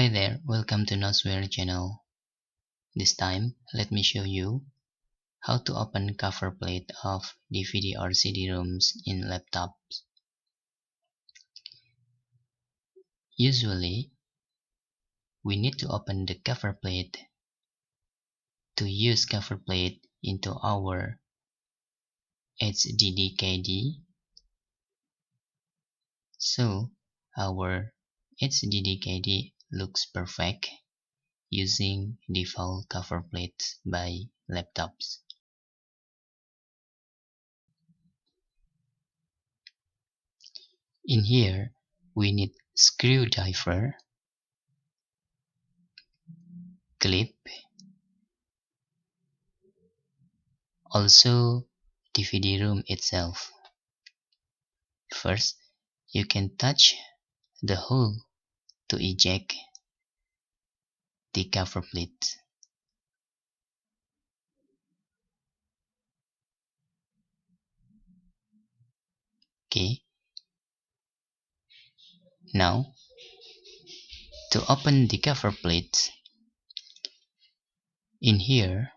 Hi there, welcome to Nosware channel. This time, let me show you how to open cover plate of DVD or CD-ROMs in laptops. Usually, we need to open the cover plate to use cover plate into our HDD so our HDD looks perfect using default cover plates by laptops. In here, we need screwdriver, clip, also DVDRom itself. First, you can touch the hole to eject the cover plate. Okay. Now, to open the cover plate, in here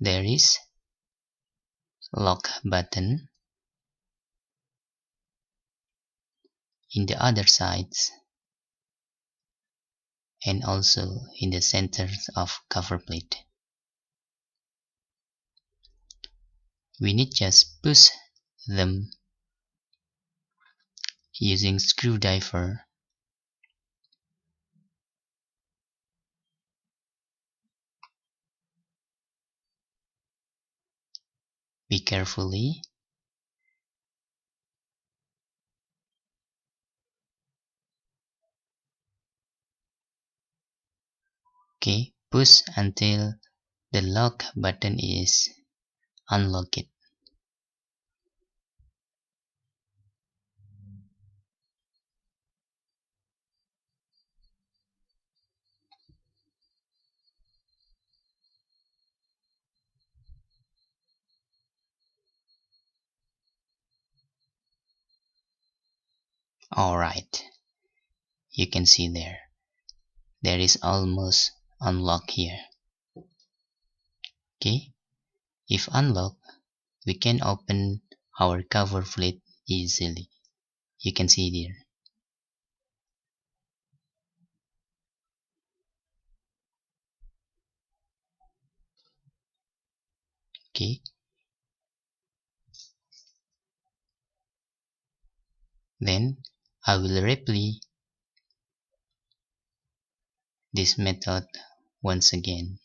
there is lock button. In the other sides and also in the center of cover plate. We need just push them using screwdriver. Be carefully. Okay, push until the lock button is unlocked. Alright, you can see there is almost unlocked here. Okay, if unlocked, we can open our cover plate easily. You can see there. Okay, then I will replay this method once again.